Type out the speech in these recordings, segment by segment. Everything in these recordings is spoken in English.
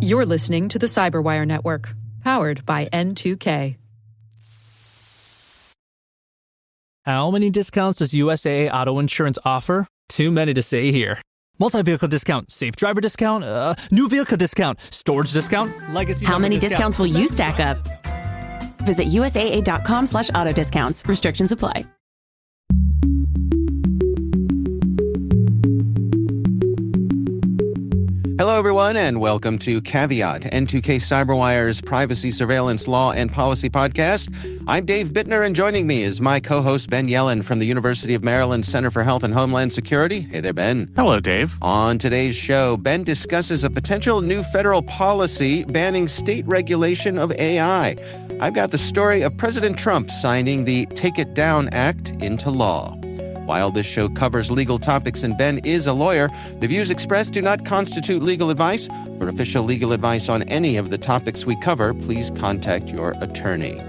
You're listening to the Cyberwire Network, powered by N2K. How many discounts does USAA Auto Insurance offer? Too many to say here. Multi-vehicle discount, safe driver discount, new vehicle discount, storage discount, legacy. How many discounts will you stack up? Visit USAA.com/auto discounts. Restrictions apply. Hello, everyone, and welcome to Caveat, N2K Cyberwire's privacy, surveillance, law, and policy podcast. I'm Dave Bittner, and joining me is my co-host Ben Yellen from the University of Maryland Center for Health and Homeland Security. Hey there, Ben. Hello, Dave. On today's show, Ben discusses a potential new federal policy banning state regulation of AI. I've got the story of President Trump signing the Take It Down Act into law. While this show covers legal topics and Ben is a lawyer, the views expressed do not constitute legal advice. For official legal advice on any of the topics we cover, please contact your attorney.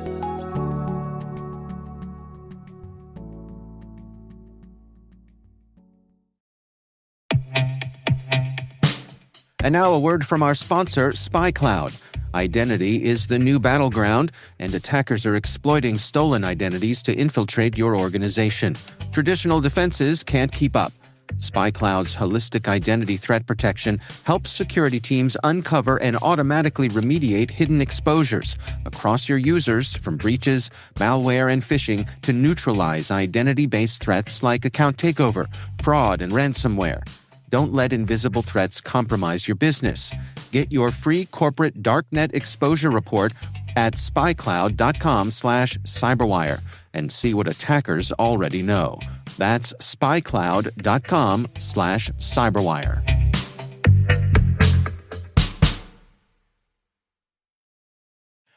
And now a word from our sponsor, SpyCloud. Identity is the new battleground, and attackers are exploiting stolen identities to infiltrate your organization. Traditional defenses can't keep up. SpyCloud's holistic identity threat protection helps security teams uncover and automatically remediate hidden exposures across your users, from breaches, malware, and phishing to neutralize identity-based threats like account takeover, fraud, and ransomware. Don't let invisible threats compromise your business. Get your free corporate darknet exposure report at spycloud.com/cyberwire and see what attackers already know. That's spycloud.com/cyberwire.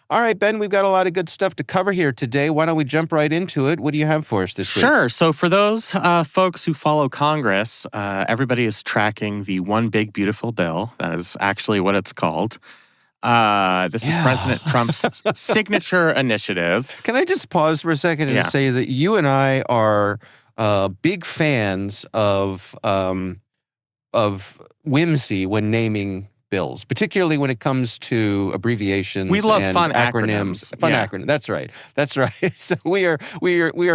All right, Ben, we've got a lot of good stuff to cover here today. Why don't we jump right into it? What do you have for us this week? Sure. So for those folks who follow Congress, everybody is tracking the One Big Beautiful Bill. That is actually what it's called. This is President Trump's signature initiative. Can I just pause for a second and say that you and I are big fans of whimsy when naming bills, particularly when it comes to abbreviations. We love and fun acronyms. Acronyms. That's right. So we are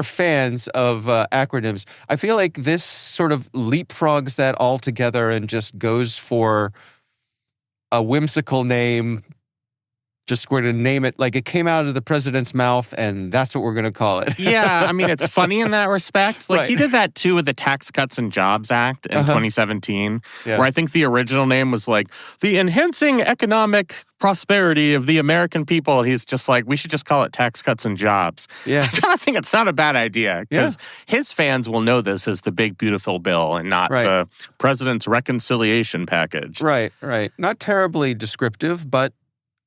fans of acronyms. I feel like this sort of leapfrogs that all together and just goes for a whimsical name. Just we're going to name it like it came out of the president's mouth, and that's what we're going to call it. Yeah, I mean, it's funny in that respect. Like, He did that, too, with the Tax Cuts and Jobs Act in 2017, where I think the original name was like, the Enhancing Economic Prosperity of the American People. He's just like, we should just call it Tax Cuts and Jobs. Yeah. I kind of think it's not a bad idea, because his fans will know this as the Big Beautiful Bill and not the President's Reconciliation Package. Right. Not terribly descriptive, but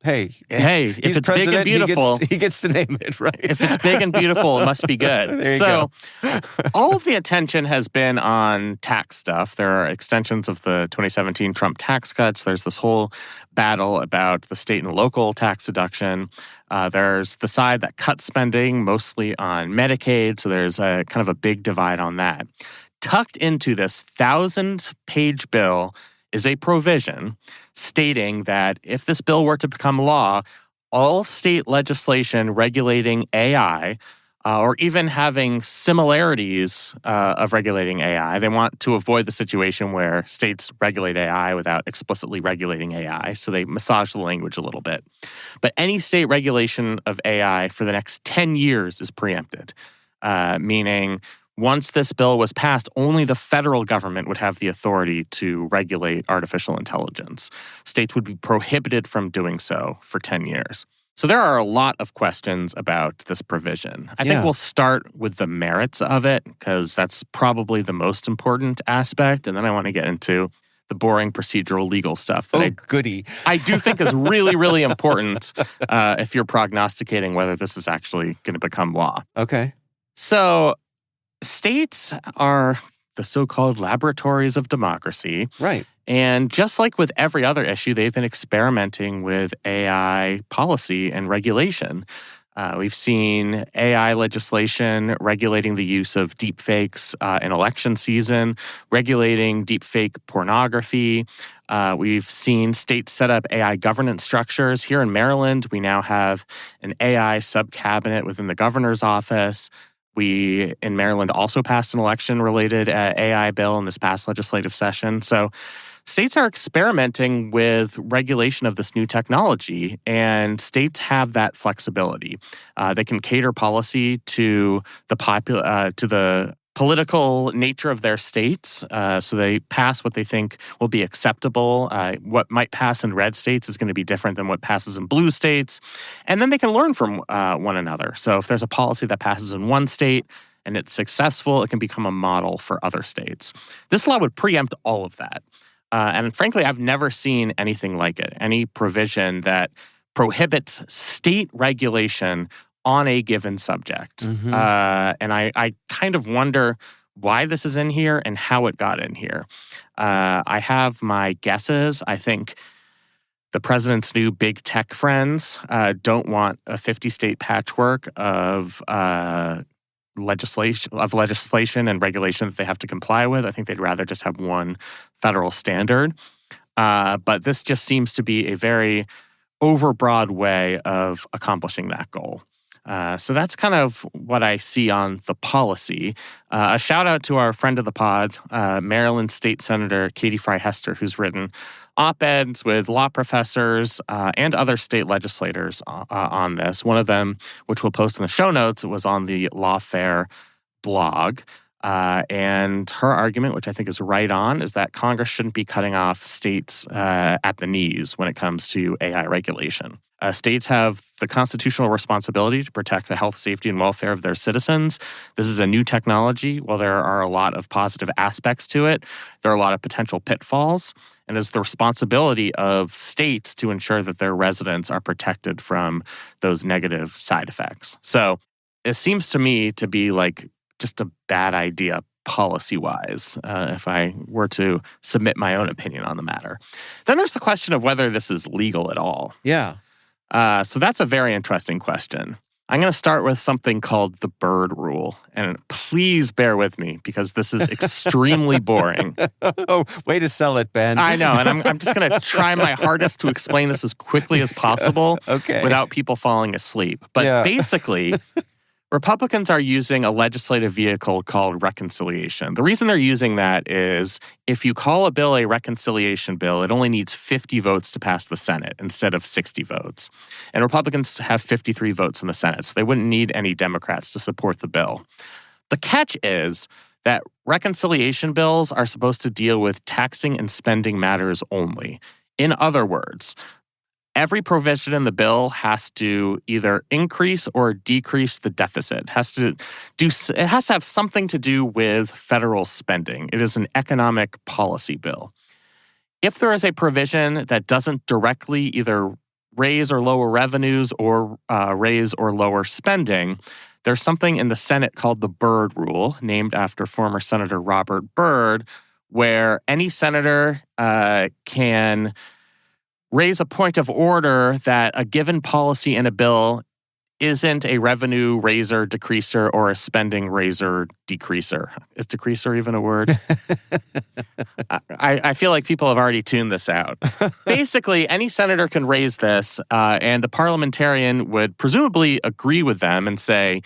Hey, if it's big and beautiful, he gets to name it, right? If it's big and beautiful, it must be good. There you go. All of the attention has been on tax stuff. There are extensions of the 2017 Trump tax cuts. There's this whole battle about the state and local tax deduction. There's the side that cuts spending, mostly on Medicaid. So there's a kind of a big divide on that. Tucked into this 1,000-page bill is a provision stating that if this bill were to become law, all state legislation regulating AI, or even having similarities of regulating AI, they want to avoid the situation where states regulate AI without explicitly regulating AI, so they massage the language a little bit. But any state regulation of AI for the next 10 years is preempted, meaning once this bill was passed, only the federal government would have the authority to regulate artificial intelligence. States would be prohibited from doing so for 10 years. So there are a lot of questions about this provision. I think we'll start with the merits of it, because that's probably the most important aspect. And then I want to get into the boring procedural legal stuff that I do think is really, really important if you're prognosticating whether this is actually going to become law. Okay. So states are the so-called laboratories of democracy. Right. And just like with every other issue, they've been experimenting with AI policy and regulation. We've seen AI legislation regulating the use of deepfakes in election season, regulating deepfake pornography, We've seen states set up AI governance structures. Here in Maryland, we now have an AI sub-cabinet within the governor's office. We, in Maryland, also passed an election-related AI bill in this past legislative session. So states are experimenting with regulation of this new technology, and states have that flexibility. They can cater policy to the political nature of their states, so they pass what they think will be acceptable. What might pass in red states is going to be different than what passes in blue states, and then they can learn from one another. So if there's a policy that passes in one state and it's successful, it can become a model for other states. This law would preempt all of that. And frankly, I've never seen anything like it, any provision that prohibits state regulation on a given subject. Mm-hmm. And I kind of wonder why this is in here and how it got in here. I have my guesses. I think the president's new big tech friends don't want a 50-state patchwork of legislation and regulation that they have to comply with. I think they'd rather just have one federal standard. But this just seems to be a very overbroad way of accomplishing that goal. So that's kind of what I see on the policy. A shout out to our friend of the pod, Maryland State Senator Katie Fry Hester, who's written op-eds with law professors and other state legislators on this. One of them, which we'll post in the show notes, was on the Lawfare blog. And her argument, which I think is right on, is that Congress shouldn't be cutting off states at the knees when it comes to AI regulation. States have the constitutional responsibility to protect the health, safety, and welfare of their citizens. This is a new technology. While there are a lot of positive aspects to it, there are a lot of potential pitfalls. And it's the responsibility of states to ensure that their residents are protected from those negative side effects. So it seems to me to be like just a bad idea policy-wise, if I were to submit my own opinion on the matter. Then there's the question of whether this is legal at all. Yeah. So that's a very interesting question. I'm going to start with something called the Byrd Rule. And please bear with me because this is extremely boring. Oh, way to sell it, Ben. I know. And I'm just going to try my hardest to explain this as quickly as possible without people falling asleep. But basically, Republicans are using a legislative vehicle called reconciliation. The reason they're using that is if you call a bill a reconciliation bill, it only needs 50 votes to pass the Senate instead of 60 votes. And Republicans have 53 votes in the Senate, so they wouldn't need any Democrats to support the bill. The catch is that reconciliation bills are supposed to deal with taxing and spending matters only. In other words, every provision in the bill has to either increase or decrease the deficit. It has to have something to do with federal spending. It is an economic policy bill. If there is a provision that doesn't directly either raise or lower revenues or raise or lower spending, there's something in the Senate called the Byrd Rule, named after former Senator Robert Byrd, where any senator can raise a point of order that a given policy in a bill isn't a revenue raiser, decreaser, or a spending raiser, decreaser. Is decreaser even a word? I feel like people have already tuned this out. Basically, any senator can raise this, and a parliamentarian would presumably agree with them and say,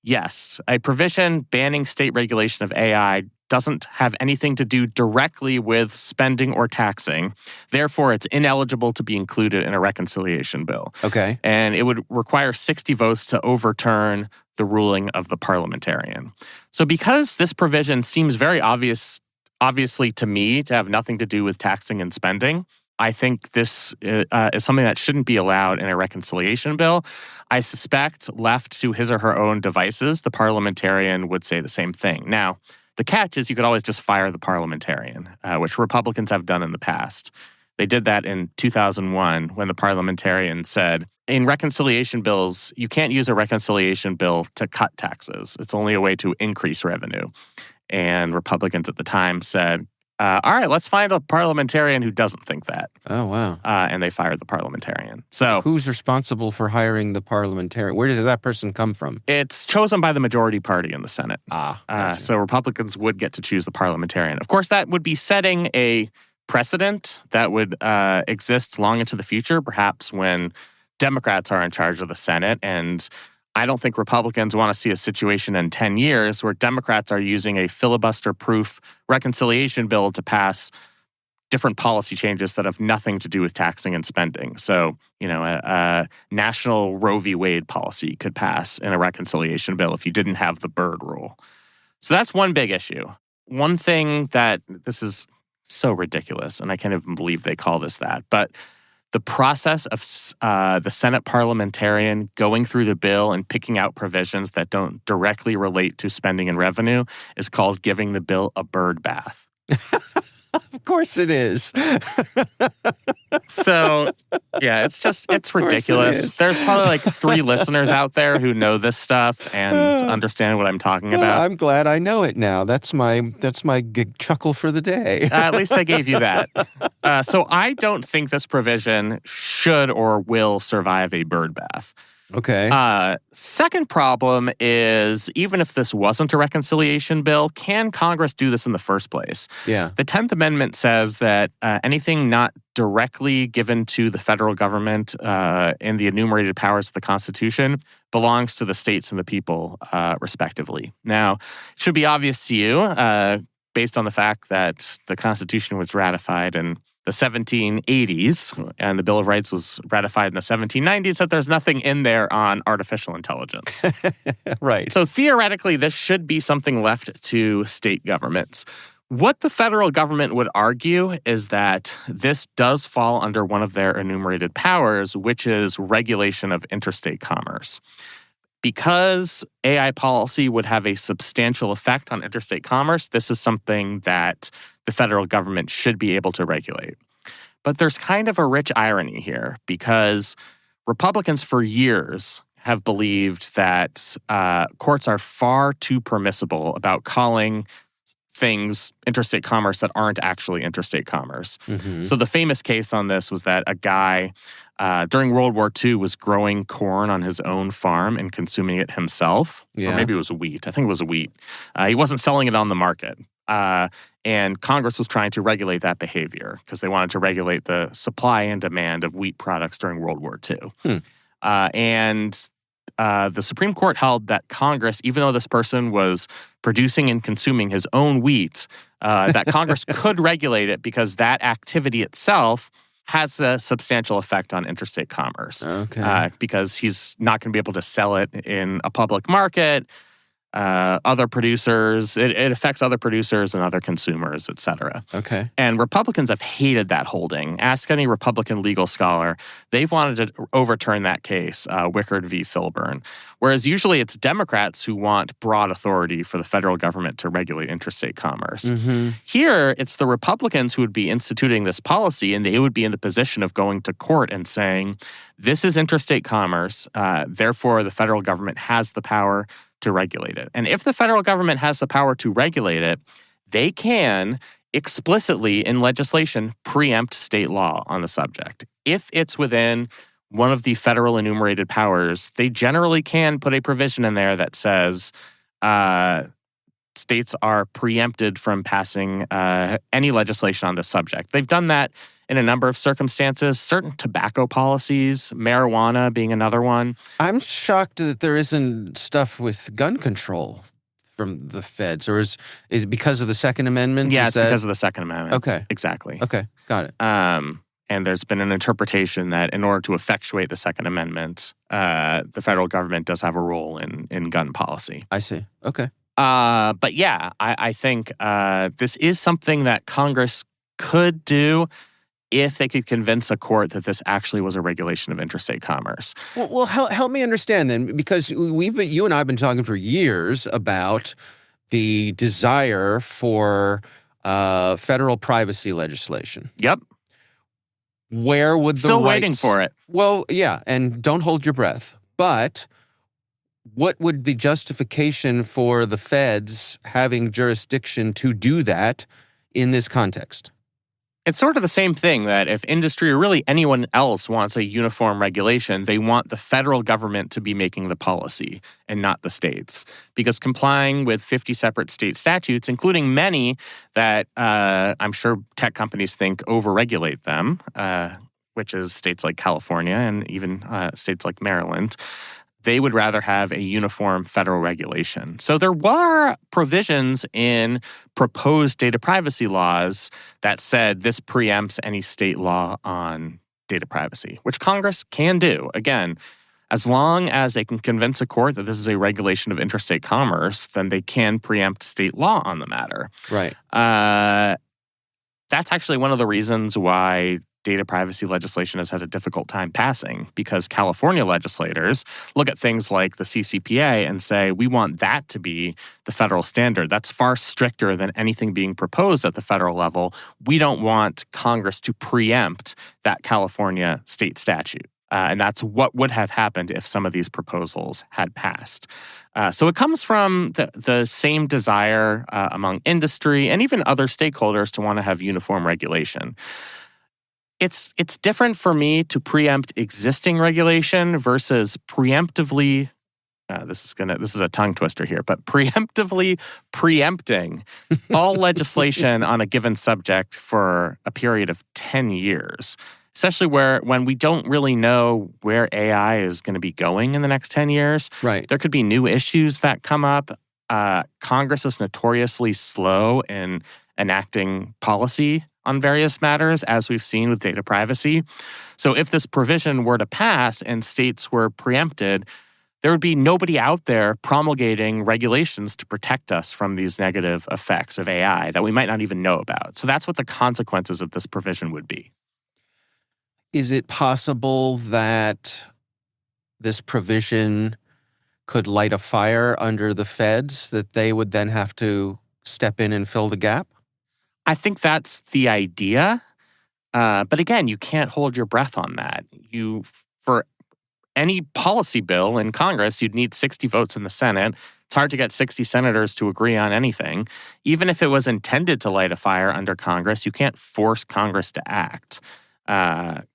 yes, a provision banning state regulation of AI doesn't have anything to do directly with spending or taxing. Therefore, it's ineligible to be included in a reconciliation bill. Okay. And it would require 60 votes to overturn the ruling of the parliamentarian. So because this provision seems very obviously to me to have nothing to do with taxing and spending, I think this is something that shouldn't be allowed in a reconciliation bill. I suspect left to his or her own devices, the parliamentarian would say the same thing. Now, the catch is you could always just fire the parliamentarian, which Republicans have done in the past. They did that in 2001 when the parliamentarian said, in reconciliation bills, you can't use a reconciliation bill to cut taxes. It's only a way to increase revenue. And Republicans at the time said, all right, let's find a parliamentarian who doesn't think that. Oh, wow. And they fired the parliamentarian. So who's responsible for hiring the parliamentarian? Where did that person come from? It's chosen by the majority party in the Senate. Gotcha. So Republicans would get to choose the parliamentarian. Of course, that would be setting a precedent that would exist long into the future, perhaps when Democrats are in charge of the Senate. And I don't think Republicans want to see a situation in 10 years where Democrats are using a filibuster-proof reconciliation bill to pass different policy changes that have nothing to do with taxing and spending. So, a national Roe v. Wade policy could pass in a reconciliation bill if you didn't have the Byrd rule. So that's one big issue. One thing that this is so ridiculous, and I can't even believe they call this that, but the process of the Senate parliamentarian going through the bill and picking out provisions that don't directly relate to spending and revenue is called giving the bill a bird bath. Of course it is. So, yeah, it's ridiculous. There's probably like 3 listeners out there who know this stuff and understand what I'm talking about. I'm glad I know it now. That's my chuckle for the day. At least I gave you that. So I don't think this provision should or will survive a bird bath. Okay. Second problem is, even if this wasn't a reconciliation bill, can Congress do this in the first place? Yeah. The 10th Amendment says that anything not directly given to the federal government in the enumerated powers of the Constitution belongs to the states and the people, respectively. Now, it should be obvious to you, based on the fact that the Constitution was ratified in the 1780s, and the Bill of Rights was ratified in the 1790s, that there's nothing in there on artificial intelligence. Right. So theoretically, this should be something left to state governments. What the federal government would argue is that this does fall under one of their enumerated powers, which is regulation of interstate commerce. Because AI policy would have a substantial effect on interstate commerce, this is something that the federal government should be able to regulate. But there's kind of a rich irony here, because Republicans for years have believed that courts are far too permissible about calling things interstate commerce that aren't actually interstate commerce. Mm-hmm. So the famous case on this was that a guy during World War II was growing corn on his own farm and consuming it himself. Yeah. Or maybe it was wheat. I think it was wheat. He wasn't selling it on the market. And Congress was trying to regulate that behavior because they wanted to regulate the supply and demand of wheat products during World War II. And the Supreme Court held that Congress, even though this person was producing and consuming his own wheat, that Congress could regulate it because that activity itself has a substantial effect on interstate commerce. Okay. Because he's not going to be able to sell it in a public market. Other producers, it affects other producers and other consumers, et cetera. Okay. And Republicans have hated that holding. Ask any Republican legal scholar. They've wanted to overturn that case, Wickard v. Filburn. Whereas usually it's Democrats who want broad authority for the federal government to regulate interstate commerce. Mm-hmm. Here, it's the Republicans who would be instituting this policy, and they would be in the position of going to court and saying, this is interstate commerce, therefore the federal government has the power to regulate it. And if the federal government has the power to regulate it, they can explicitly in legislation preempt state law on the subject. If it's within one of the federal enumerated powers, they generally can put a provision in there that says states are preempted from passing any legislation on this subject. They've done that in a number of circumstances, certain tobacco policies, marijuana being another one. I'm shocked that there isn't stuff with gun control from the feds, or is it because of the Second Amendment? Yeah, because of the Second Amendment. Okay. Exactly. Okay, got it. And there's been an interpretation that in order to effectuate the Second Amendment, the federal government does have a role in gun policy. I see. Okay. But yeah, I think this is something that Congress could do if they could convince a court that this actually was a regulation of interstate commerce. Well, help me understand then, because you and I have been talking for years about the desire for federal privacy legislation. Yep. Where would the Still rights... waiting for it. Well, yeah, and don't hold your breath. But what would the justification for the feds having jurisdiction to do that in this context? It's sort of the same thing that if industry or really anyone else wants a uniform regulation, they want the federal government to be making the policy and not the states. Because complying with 50 separate state statutes, including many that I'm sure tech companies think overregulate them, which is states like California and even states like Maryland, they would rather have a uniform federal regulation. So there were provisions in proposed data privacy laws that said this preempts any state law on data privacy, which Congress can do. Again, as long as they can convince a court that this is a regulation of interstate commerce, then they can preempt state law on the matter. Right. That's actually one of the reasons why data privacy legislation has had a difficult time passing, because California legislators look at things like the CCPA and say, we want that to be the federal standard. That's far stricter than anything being proposed at the federal level. We don't want Congress to preempt that California state statute. And that's what would have happened if some of these proposals had passed. So it comes from the same desire among industry and even other stakeholders to want to have uniform regulation. It's different for me to preempt existing regulation versus preemptively, this is a tongue twister here, but preemptively preempting all legislation on a given subject for a period of 10 years. Especially when we don't really know where AI is going to be going in the next 10 years. Right. There could be new issues that come up. Congress is notoriously slow in enacting policy on various matters, as we've seen with data privacy. So if this provision were to pass and states were preempted, there would be nobody out there promulgating regulations to protect us from these negative effects of AI that we might not even know about. So that's what the consequences of this provision would be. Is it possible that this provision could light a fire under the feds, that they would then have to step in and fill the gap? I think that's the idea. But again, you can't hold your breath on that. For any policy bill in Congress, you'd need 60 votes in the Senate. It's hard to get 60 senators to agree on anything. Even if it was intended to light a fire under Congress, you can't force Congress to act.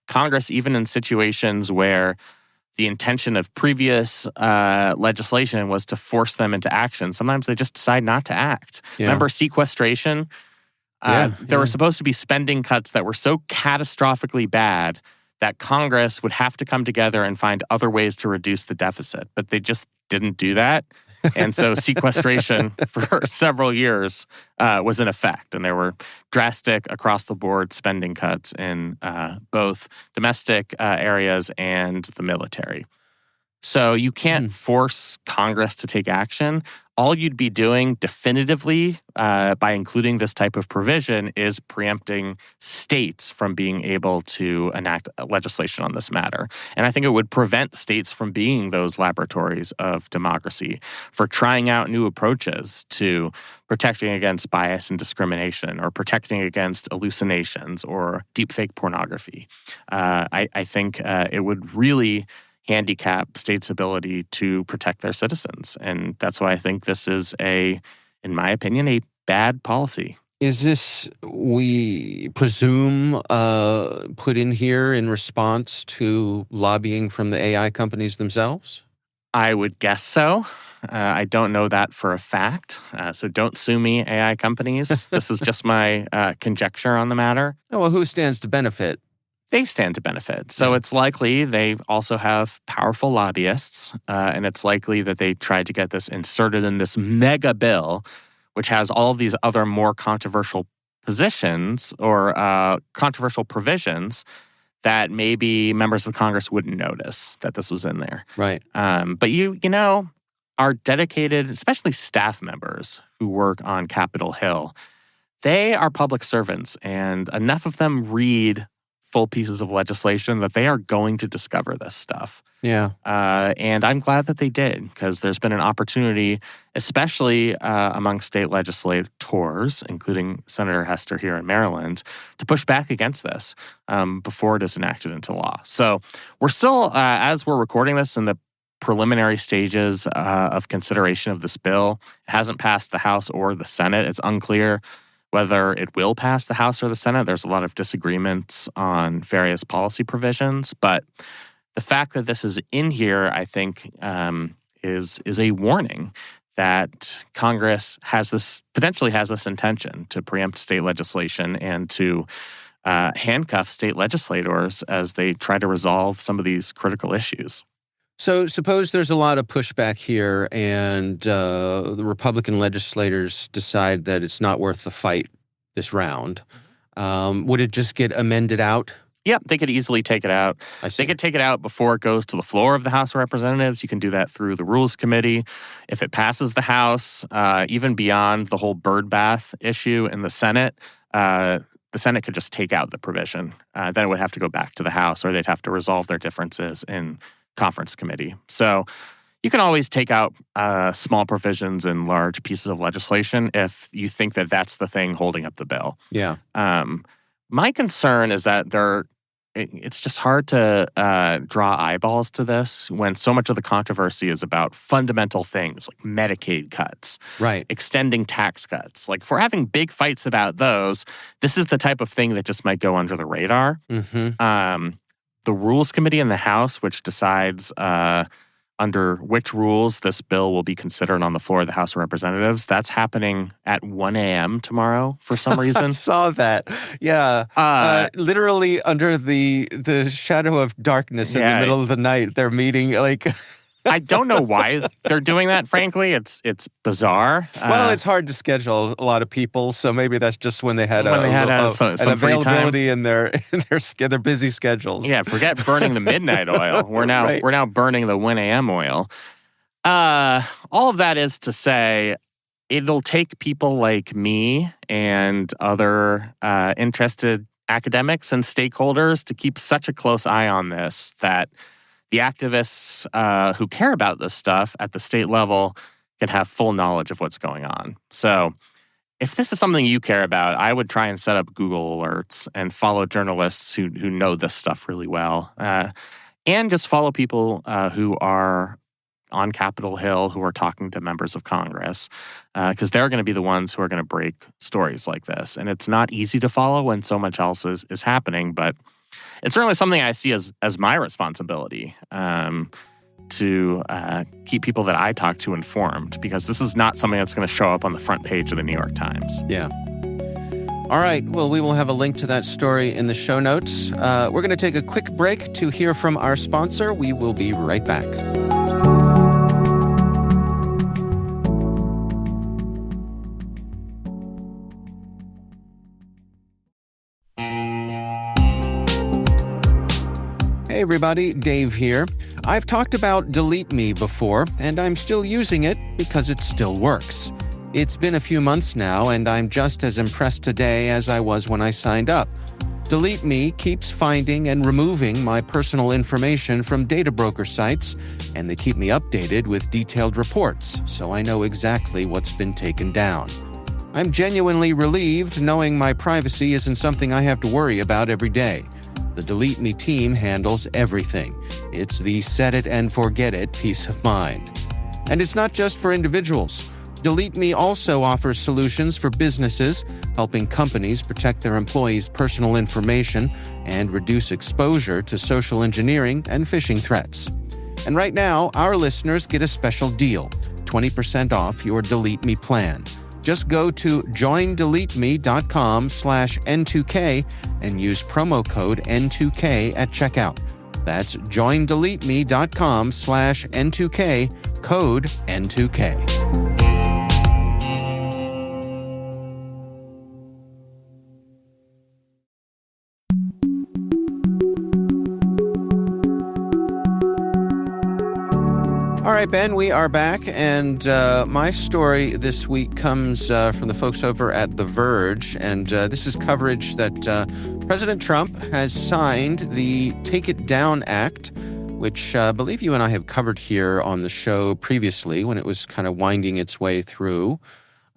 Congress, even in situations where the intention of previous legislation was to force them into action, sometimes they just decide not to act. Yeah. Remember sequestration? There were supposed to be spending cuts that were so catastrophically bad that Congress would have to come together and find other ways to reduce the deficit. But they just didn't do that. And so sequestration for several years was in effect. And there were drastic across-the-board spending cuts in both domestic areas and the military. So you can't force Congress to take action. All you'd be doing definitively by including this type of provision is preempting states from being able to enact legislation on this matter. And I think it would prevent states from being those laboratories of democracy, for trying out new approaches to protecting against bias and discrimination, or protecting against hallucinations or deepfake pornography. I think it would really handicap states' ability to protect their citizens. And that's why I think this is in my opinion, a bad policy. Is this, we presume, put in here in response to lobbying from the AI companies themselves? I would guess so. I don't know that for a fact. So don't sue me, AI companies. This is just my conjecture on the matter. Oh, well, who stands to benefit? They stand to benefit. So it's likely they also have powerful lobbyists, and it's likely that they tried to get this inserted in this mega bill, which has all of these other more controversial positions or controversial provisions that maybe members of Congress wouldn't notice that this was in there. Right. But you know, our dedicated, especially staff members who work on Capitol Hill, they are public servants, and enough of them read full pieces of legislation that they are going to discover this stuff. Yeah. And I'm glad that they did, because there's been an opportunity, especially among state legislators, including Senator Hester here in Maryland, to push back against this before it is enacted into law. So we're still, as we're recording this, in the preliminary stages of consideration of this bill. It hasn't passed the House or the Senate. It's unclear whether it will pass the House or the Senate. There's a lot of disagreements on various policy provisions, but the fact that this is in here, I think, is a warning that Congress potentially has this intention to preempt state legislation and to handcuff state legislators as they try to resolve some of these critical issues. So suppose there's a lot of pushback here and the Republican legislators decide that it's not worth the fight this round. Would it just get amended out? Yeah, they could easily take it out. They could take it out before it goes to the floor of the House of Representatives. You can do that through the Rules Committee. If it passes the House, even beyond the whole bird bath issue in the Senate could just take out the provision. Then it would have to go back to the House, or they'd have to resolve their differences in conference committee. So you can always take out small provisions in large pieces of legislation if you think that that's the thing holding up the bill. Yeah. My concern is that it's just hard to draw eyeballs to this when so much of the controversy is about fundamental things like Medicaid cuts, right? Extending tax cuts. Like, if we're having big fights about those, this is the type of thing that just might go under the radar. Mm-hmm. The Rules Committee in the House, which decides under which rules this bill will be considered on the floor of the House of Representatives, that's happening at 1 a.m. tomorrow for some reason. I saw that. Yeah. Literally under the shadow of darkness in the middle of the night, they're meeting like... I don't know why they're doing that, frankly. It's bizarre. Well, it's hard to schedule a lot of people, so maybe that's just when they had some an availability in their busy schedules. Yeah, forget burning the midnight oil. We're now burning the 1 a.m. oil. All of that is to say, it'll take people like me and other interested academics and stakeholders to keep such a close eye on this that the activists who care about this stuff at the state level can have full knowledge of what's going on. So if this is something you care about, I would try and set up Google alerts and follow journalists who know this stuff really well. And just follow people who are on Capitol Hill who are talking to members of Congress, because they're going to be the ones who are going to break stories like this. And it's not easy to follow when so much else is happening, but it's certainly something I see as my responsibility to keep people that I talk to informed, because this is not something that's going to show up on the front page of the New York Times. Yeah. All right. Well, we will have a link to that story in the show notes. We're going to take a quick break to hear from our sponsor. We will be right back. Hey everybody, Dave here. I've talked about Delete Me before, and I'm still using it because it still works. It's been a few months now, and I'm just as impressed today as I was when I signed up. Delete Me keeps finding and removing my personal information from data broker sites, and they keep me updated with detailed reports, so I know exactly what's been taken down. I'm genuinely relieved knowing my privacy isn't something I have to worry about every day. The Delete Me team handles everything. It's the set it and forget it peace of mind. And it's not just for individuals. Delete Me also offers solutions for businesses, helping companies protect their employees' personal information and reduce exposure to social engineering and phishing threats. And right now, our listeners get a special deal, 20% off your Delete Me plan. Just go to joindeleteme.com/N2K and use promo code N2K at checkout. That's joindeleteme.com/N2K, code N2K. All right, Ben, we are back, and my story this week comes from the folks over at The Verge, and this is coverage that President Trump has signed the Take It Down Act, which I believe you and I have covered here on the show previously when it was kind of winding its way through.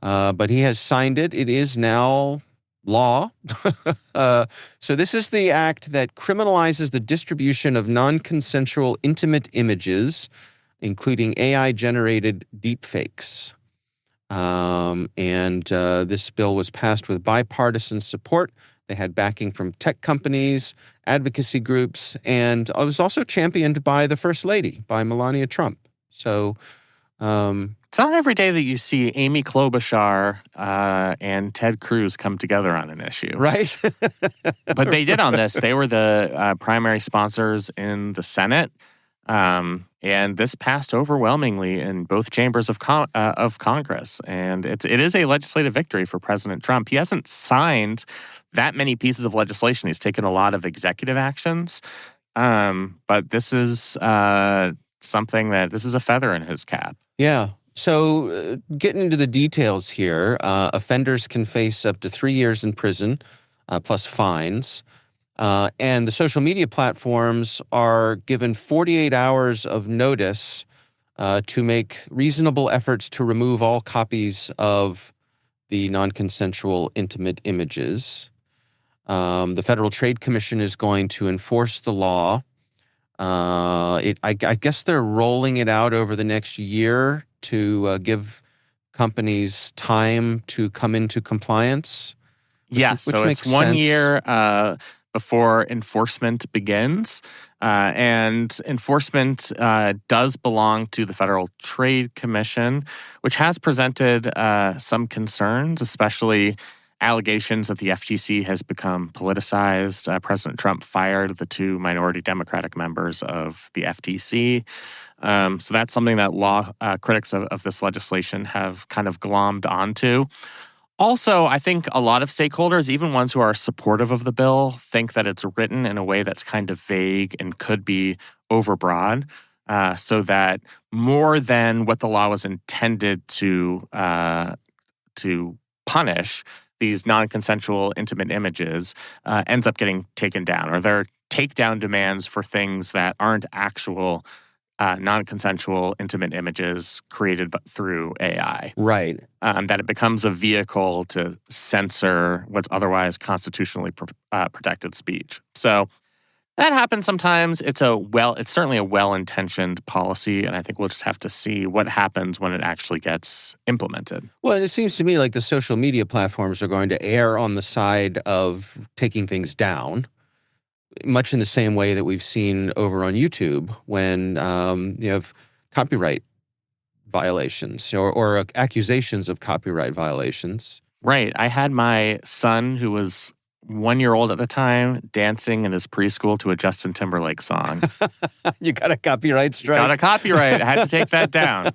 But he has signed it. It is now law. So this is the act that criminalizes the distribution of non-consensual intimate images, including AI-generated deepfakes. And this bill was passed with bipartisan support. They had backing from tech companies, advocacy groups, and it was also championed by the First Lady, by Melania Trump. So it's not every day that you see Amy Klobuchar and Ted Cruz come together on an issue. Right. But they did on this. They were the primary sponsors in the Senate. And this passed overwhelmingly in both chambers of Congress. And it is a legislative victory for President Trump. He hasn't signed that many pieces of legislation. He's taken a lot of executive actions. But this is something this is a feather in his cap. Yeah. So getting into the details here, offenders can face up to 3 years in prison plus fines. And the social media platforms are given 48 hours of notice to make reasonable efforts to remove all copies of the non-consensual intimate images. The Federal Trade Commission is going to enforce the law. I guess they're rolling it out over the next year to give companies time to come into compliance. Yes, so it's 1 year before enforcement begins. And enforcement does belong to the Federal Trade Commission, which has presented some concerns, especially allegations that the FTC has become politicized. President Trump fired the 2 minority Democratic members of the FTC. So that's something that law critics of this legislation have kind of glommed onto. Also, I think a lot of stakeholders, even ones who are supportive of the bill, think that it's written in a way that's kind of vague and could be overbroad, so that more than what the law was intended to punish, these non-consensual intimate images ends up getting taken down, or there are takedown demands for things that aren't actual non-consensual intimate images created through AI. Right. That it becomes a vehicle to censor what's otherwise constitutionally protected speech. So that happens sometimes. It's certainly a well-intentioned policy, and I think we'll just have to see what happens when it actually gets implemented. Well, it seems to me like the social media platforms are going to err on the side of taking things down, much in the same way that we've seen over on YouTube when you have copyright violations or accusations of copyright violations. Right. I had my son, who was 1 year old at the time, dancing in his preschool to a Justin Timberlake song. You got a copyright strike? Got a copyright. I had to take that down.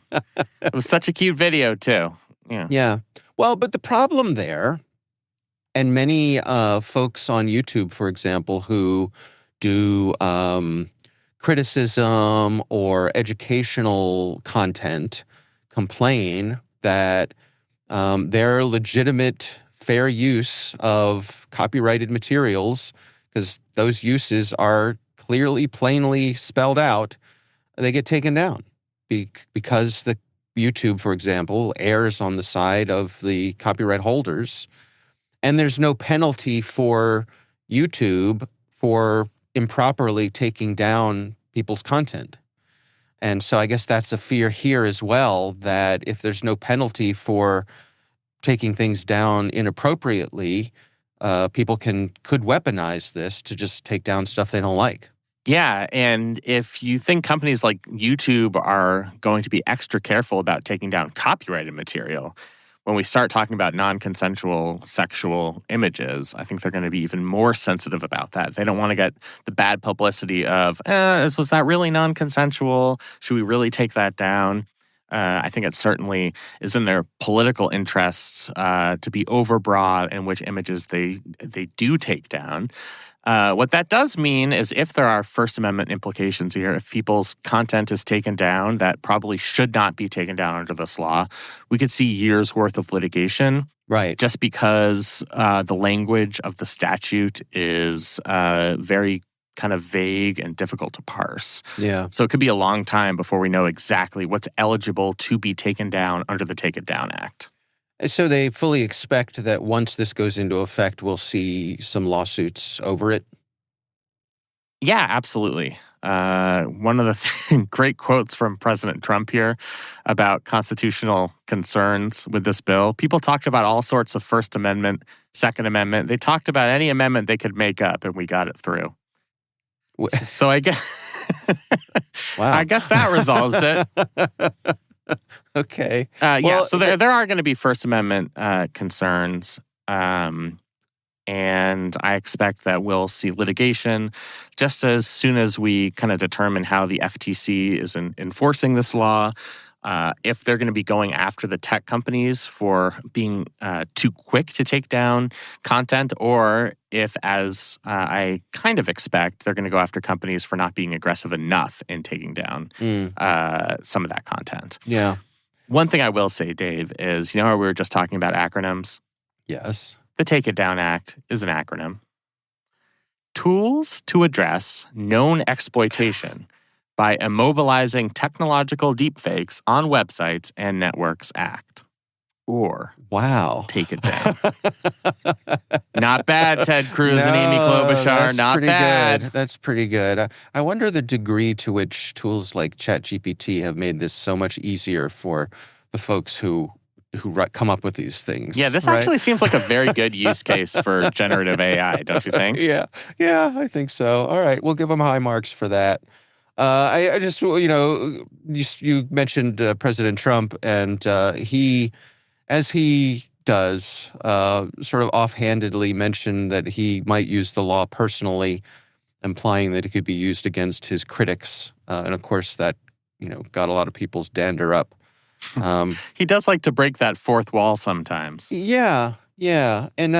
It was such a cute video, too. Yeah. Well, but the problem there, and many folks on YouTube, for example, who do criticism or educational content complain that their legitimate fair use of copyrighted materials, because those uses are clearly, plainly spelled out, they get taken down because the YouTube, for example, errs on the side of the copyright holders. And there's no penalty for YouTube for improperly taking down people's content. And so I guess that's a fear here as well, that if there's no penalty for taking things down inappropriately, people could weaponize this to just take down stuff they don't like. Yeah, and if you think companies like YouTube are going to be extra careful about taking down copyrighted material, when we start talking about non-consensual sexual images, I think they're going to be even more sensitive about that. They don't want to get the bad publicity of, was that really non-consensual? Should we really take that down? I think it certainly is in their political interests to be overbroad in which images they do take down. What that does mean is if there are First Amendment implications here, if people's content is taken down that probably should not be taken down under this law, we could see years worth of litigation. Right. Just because the language of the statute is very kind of vague and difficult to parse. Yeah. So it could be a long time before we know exactly what's eligible to be taken down under the Take It Down Act. So they fully expect that once this goes into effect, we'll see some lawsuits over it? Yeah, absolutely. One of the great quotes from President Trump here about constitutional concerns with this bill. People talked about all sorts of First Amendment, Second Amendment. They talked about any amendment they could make up, and we got it through. So I guess, wow. I guess that resolves it. Okay. So there are going to be First Amendment concerns. And I expect that we'll see litigation just as soon as we kind of determine how the FTC is enforcing this law. If they're going to be going after the tech companies for being too quick to take down content, or if, as I kind of expect, they're going to go after companies for not being aggressive enough in taking down some of that content. Yeah. One thing I will say, Dave, is how we were just talking about acronyms? Yes. The Take It Down Act is an acronym. Tools to address known exploitation by immobilizing technological deepfakes on websites and networks Act. Or Take It Down. Not bad, Ted Cruz and Amy Klobuchar. Not bad. Good. That's pretty good. I wonder the degree to which tools like ChatGPT have made this so much easier for the folks who come up with these things. Yeah, this actually seems like a very good use case for generative AI, don't you think? Yeah, I think so. All right, we'll give them high marks for that. I just, you mentioned President Trump, and he, as he does, sort of offhandedly mentioned that he might use the law personally, implying that it could be used against his critics. And of course, that, got a lot of people's dander up. He does like to break that fourth wall sometimes. Yeah. And,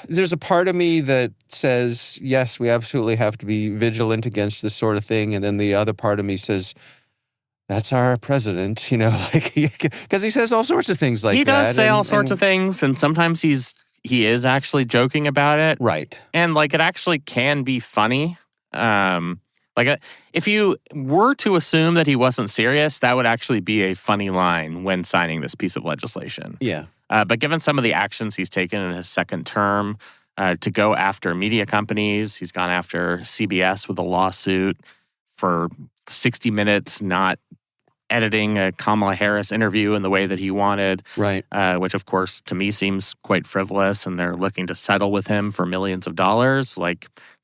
there's a part of me that says, yes, we absolutely have to be vigilant against this sort of thing. And then the other part of me says, that's our president, because he says all sorts of things like that. He does say all sorts of things. And sometimes he is actually joking about it. Right. And it actually can be funny. If you were to assume that he wasn't serious, that would actually be a funny line when signing this piece of legislation. Yeah. But given some of the actions he's taken in his second term to go after media companies, he's gone after CBS with a lawsuit for 60 Minutes not editing a Kamala Harris interview in the way that he wanted. Right. Which, of course, to me seems quite frivolous, and they're looking to settle with him for millions of dollars.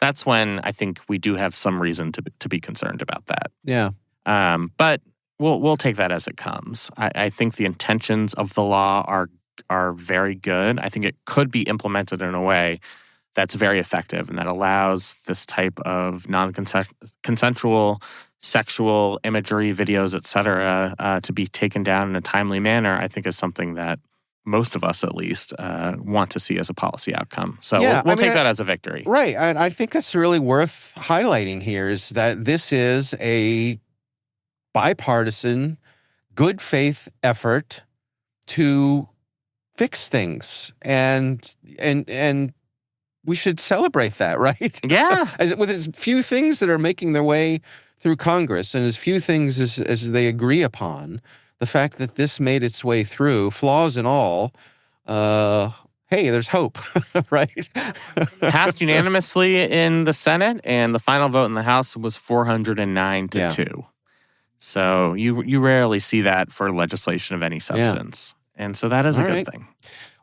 That's when I think we do have some reason to be concerned about that. Yeah. But we'll take that as it comes. I think the intentions of the law are very good. I think it could be implemented in a way that's very effective and that allows this type of non-consensual sexual imagery, videos, etc., to be taken down in a timely manner. I think is something that most of us, at least, want to see as a policy outcome. So we'll take that as a victory. Right. And I think that's really worth highlighting here is that this is a bipartisan, good faith effort to fix things. And we should celebrate that, right? Yeah. With as few things that are making their way through Congress and as few things as they agree upon, the fact that this made its way through, flaws and all, hey, there's hope, right? Passed unanimously in the Senate, and the final vote in the House was 409 to 2. So you rarely see that for legislation of any substance. And so that is a good thing.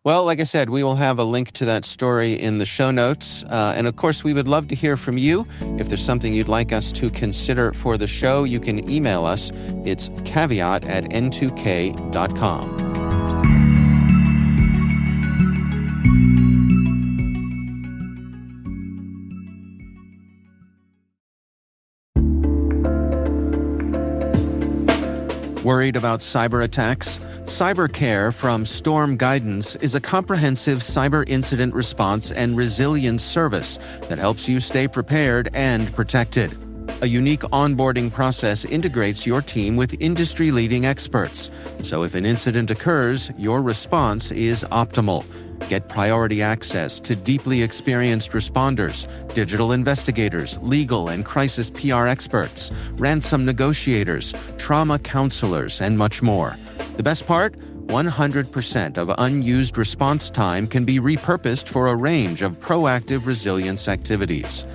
Well, like I said, we will have a link to that story in the show notes. And of course, we would love to hear from you. If there's something you'd like us to consider for the show, you can email us. It's caveat@n2k.com. Worried about cyber attacks? CyberCare from Storm Guidance is a comprehensive cyber incident response and resilience service that helps you stay prepared and protected. A unique onboarding process integrates your team with industry-leading experts. So if an incident occurs, your response is optimal. Get priority access to deeply experienced responders, digital investigators, legal and crisis PR experts, ransom negotiators, trauma counselors, and much more. The best part? 100% of unused response time can be repurposed for a range of proactive resilience activities.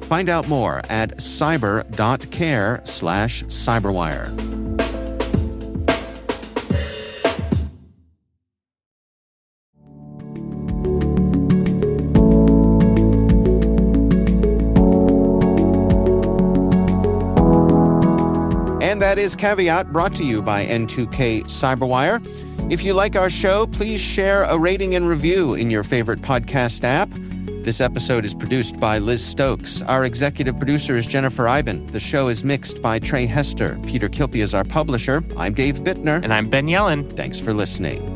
Find out more at cyber.care/cyberwire. And that is Caveat, brought to you by N2K Cyberwire. If you like our show, please share a rating and review in your favorite podcast app. This episode is produced by Liz Stokes. Our executive producer is Jennifer Eiben. The show is mixed by Trey Hester. Peter Kilpie is our publisher. I'm Dave Bittner. And I'm Ben Yellen. Thanks for listening.